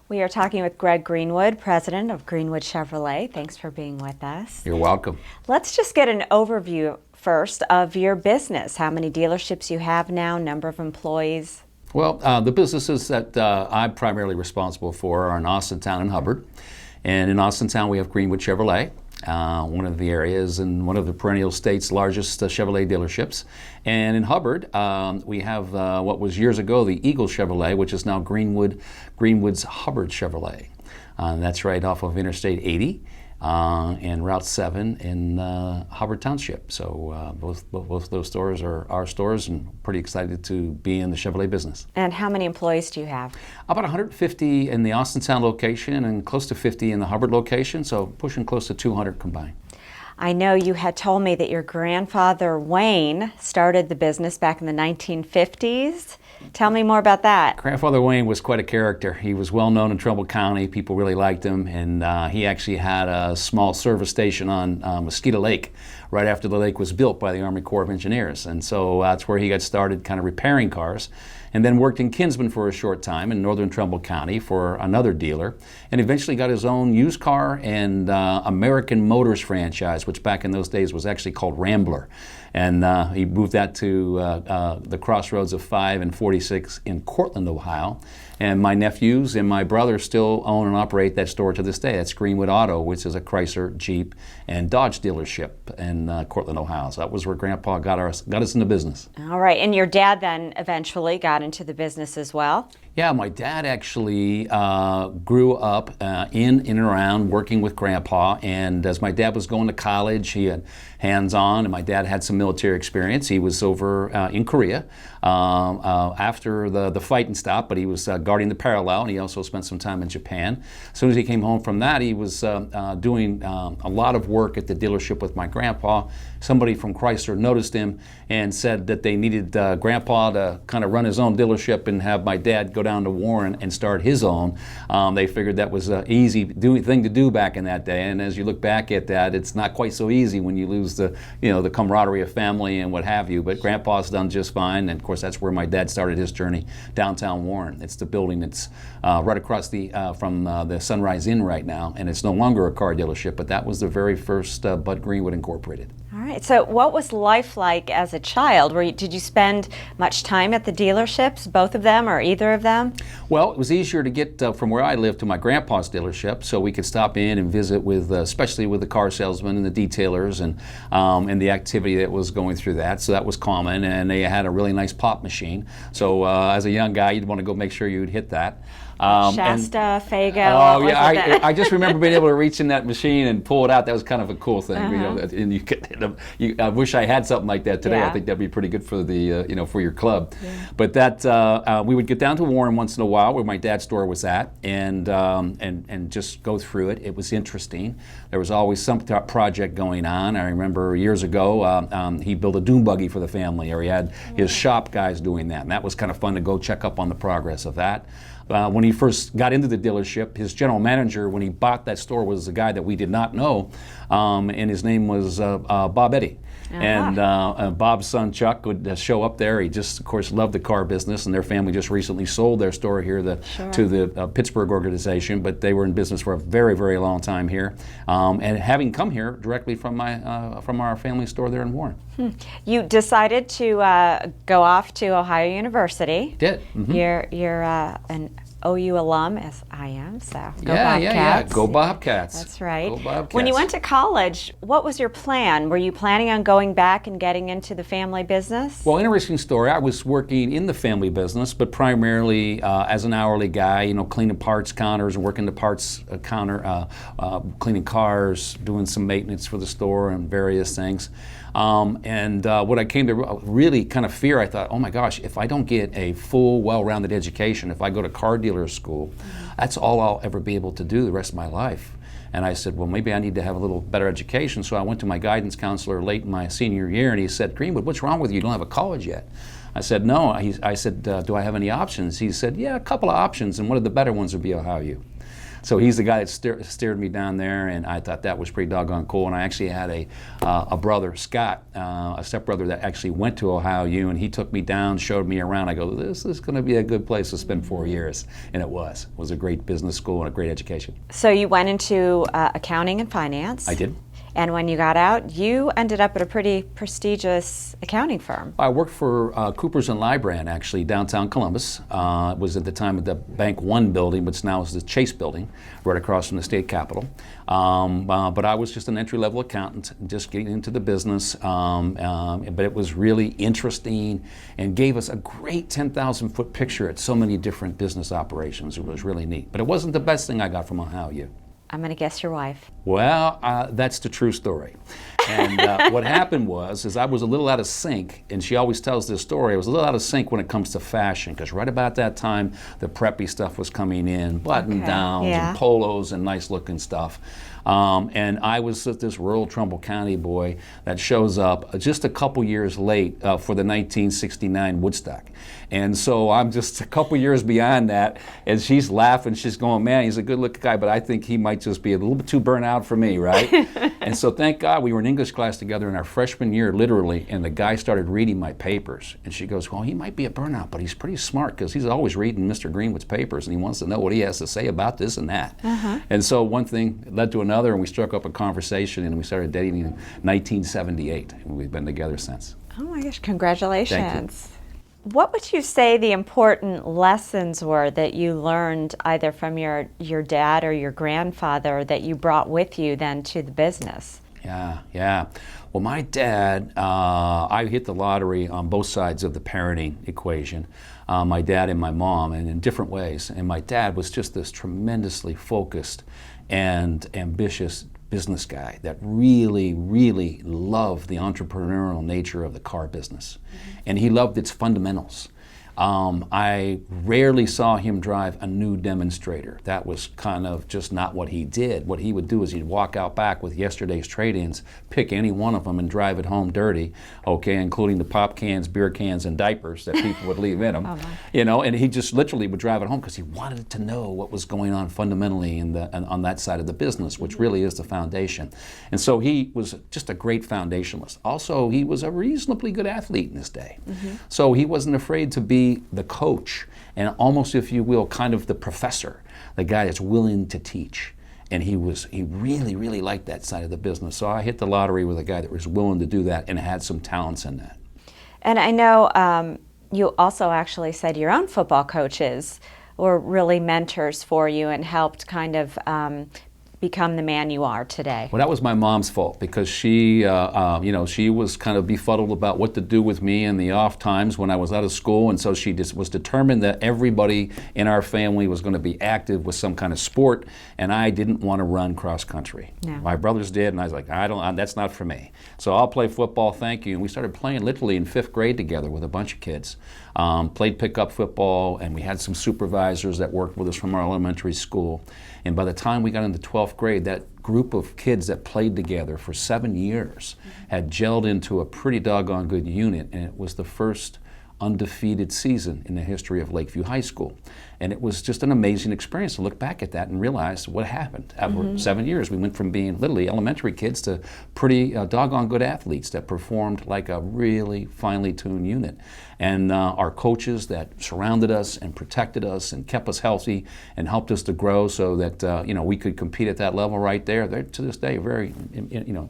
We are talking with Greg Greenwood, president of Greenwood Chevrolet. Thanks for being with us. You're welcome. Let's just get an overview first of your business. How many dealerships you have now, number of employees? Well, the businesses that I'm primarily responsible for are in Austintown and Hubbard. And in Austintown, we have Greenwood Chevrolet, one of the areas and one of the perennial state's largest Chevrolet dealerships. And in Hubbard, we have what was years ago the Eagle Chevrolet, which is now Greenwood's Hubbard Chevrolet. That's right off of Interstate 80 and Route 7 in Hubbard Township. So both those stores are our stores, and pretty excited to be in the Chevrolet business. And how many employees do you have? About 150 in the Austintown location and close to 50 in the Hubbard location, so pushing close to 200 combined. I know you had told me that your grandfather, Wayne, started the business back in the 1950s. Tell me more about that. Grandfather Wayne was quite a character. He was well known in Trumbull County. People really liked him, and he actually had a small service station on Mosquito Lake right after the lake was built by the Army Corps of Engineers. And so that's where he got started kind of repairing cars, and then worked in Kinsman for a short time in northern Trumbull County for another dealer, and eventually got his own used car and American Motors franchise, which back in those days was actually called Rambler. And he moved that to the crossroads of 5 and 46 in Cortland, Ohio. And my nephews and my brother still own and operate that store to this day. That's Greenwood Auto, which is a Chrysler, Jeep, and Dodge dealership in Cortland, Ohio. So that was where Grandpa got us in the business. All right, and your dad then eventually got into the business as well? Yeah, my dad actually grew up in and around working with Grandpa, and as my dad was going to college, he had hands-on, and my dad had some military experience. He was over in Korea after the fighting stopped, but he was guarding the parallel, and he also spent some time in Japan. As soon as he came home from that, he was doing a lot of work at the dealership with my grandpa. Somebody from Chrysler noticed him and said that they needed Grandpa to kind of run his own dealership and have my dad go down to Warren and start his own. They figured that was an easy thing to do back in that day, and as you look back at that, it's not quite so easy when you lose the camaraderie of family and what have you. But Grandpa's done just fine, and of course that's where my dad started his journey, downtown Warren. It's the building that's right across from the Sunrise Inn right now, and it's no longer a car dealership, but that was the very first Bud Greenwood Incorporated. All right, so what was life like as a child? Did you spend much time at the dealerships, both of them or either of them? Well, it was easier to get from where I lived to my grandpa's dealership, so we could stop in and visit with, especially with the car salesmen and the detailers and the activity that was going through that. So that was common, and they had a really nice pop machine. So as a young guy, you'd want to go make sure you'd hit that. Shasta, Fago. Oh yeah, I just remember being able to reach in that machine and pull it out. That was kind of a cool thing, and you could. I wish I had something like that today. Yeah. I think that'd be pretty good for the for your club. Yeah. But that we would get down to Warren once in a while, where my dad's store was at, and just go through it. It was interesting. There was always some project going on. I remember years ago he built a dune buggy for the family, or he had his shop guys doing that, and that was kind of fun to go check up on the progress of that. When he first got into the dealership, his general manager, when he bought that store, was a guy that we did not know, and his name was Bob Eddy. Uh-huh. And Bob's son Chuck would show up there. He just, of course, loved the car business, and their family just recently sold their store here to the Pittsburgh organization, but they were in business for a very, very long time here. And having come here directly from our family store there in Warren. You decided to go off to Ohio University. Did. Mm-hmm. You're an OU alum, as I am, so go Bobcats. Yeah. Go Bobcats. That's right. Go Bobcats. When you went to college, what was your plan? Were you planning on going back and getting into the family business? Well, interesting story. I was working in the family business, but primarily as an hourly guy, cleaning parts counters, working the parts counter, cleaning cars, doing some maintenance for the store and various things. What I came to really kind of fear, I thought, oh my gosh, if I don't get a full, well-rounded education, if I go to car dealer school, that's all I'll ever be able to do the rest of my life. And I said, well, maybe I need to have a little better education. So I went to my guidance counselor late in my senior year, and he said, Greenwood, what's wrong with you? You don't have a college yet. I said, no. I said, do I have any options? He said, yeah, a couple of options, and one of the better ones would be Ohio U. So he's the guy that steered me down there, and I thought that was pretty doggone cool. And I actually had a brother, Scott, a stepbrother that actually went to Ohio U, and he took me down, showed me around. I go, this is going to be a good place to spend 4 years, and it was. It was a great business school and a great education. So you went into accounting and finance. I did. And when you got out, you ended up at a pretty prestigious accounting firm. I worked for Coopers and Lybrand, actually, downtown Columbus. It was at the time of the Bank One building, which now is the Chase building, right across from the state capitol. But I was just an entry-level accountant, just getting into the business. But it was really interesting and gave us a great 10,000-foot picture at so many different business operations. It was really neat. But it wasn't the best thing I got from Ohio U. I'm going to guess your wife. Well, that's the true story. And what happened was I was a little out of sync, and she always tells this story. I was a little out of sync when it comes to fashion, because right about that time, the preppy stuff was coming in, button-downs and polos and nice-looking stuff. And I was this rural Trumbull County boy that shows up just a couple years late for the 1969 Woodstock. And so I'm just a couple years beyond that, and she's laughing. She's going, man, he's a good-looking guy, but I think he might just be a little bit too burnt out for me, right? And so thank God we were in English class together in our freshman year, literally, and the guy started reading my papers. And she goes, well, he might be a burnout, but he's pretty smart because he's always reading Mr. Greenwood's papers, and he wants to know what he has to say about this and that. And so one thing led to another, and we struck up a conversation, and we started dating in 1978, and we've been together since. Oh my gosh, congratulations. Thank you. What would you say the important lessons were that you learned either from your dad or your grandfather that you brought with you then to the business? Yeah. Well, my dad, I hit the lottery on both sides of the parenting equation, my dad and my mom, and in different ways. And my dad was just this tremendously focused and ambitious business guy that really, really loved the entrepreneurial nature of the car business. And he loved its fundamentals. I rarely saw him drive a new demonstrator. That was kind of just not what he did. What he would do is he'd walk out back with yesterday's trade-ins, pick any one of them and drive it home dirty, okay, including the pop cans, beer cans, and diapers that people would leave in them. You know, and he just literally would drive it home because he wanted to know what was going on fundamentally on that side of the business, which really is the foundation. And so he was just a great foundationalist. Also, he was a reasonably good athlete in his day. So he wasn't afraid to be the coach and almost, if you will, kind of the professor, the guy that's willing to teach. And he really, really liked that side of the business. So I hit the lottery with a guy that was willing to do that and had some talents in that. And I know you also actually said your own football coaches were really mentors for you and helped kind of become the man you are today. Well, that was my mom's fault because she, she was kind of befuddled about what to do with me in the off times when I was out of school, and so she just was determined that everybody in our family was going to be active with some kind of sport, and I didn't want to run cross country. No. My brothers did, and I was like, that's not for me. So I'll play football, thank you. And we started playing literally in 5th grade together with a bunch of kids. Played pickup football, and we had some supervisors that worked with us from our elementary school. And by the time we got into 12th grade, that group of kids that played together for 7 years had gelled into a pretty doggone good unit, and it was the first undefeated season in the history of Lakeview High School. And it was just an amazing experience to look back at that and realize what happened. After 7 years, we went from being literally elementary kids to pretty doggone good athletes that performed like a really finely tuned unit. And our coaches that surrounded us and protected us and kept us healthy and helped us to grow so that we could compete at that level right there, they're to this day very,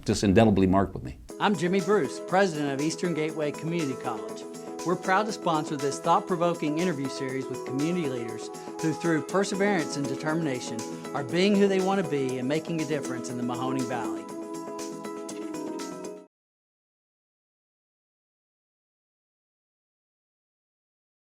just indelibly marked with me. I'm Jimmy Bruce, president of Eastern Gateway Community College. We're proud to sponsor this thought-provoking interview series with community leaders who, through perseverance and determination, are being who they want to be and making a difference in the Mahoning Valley.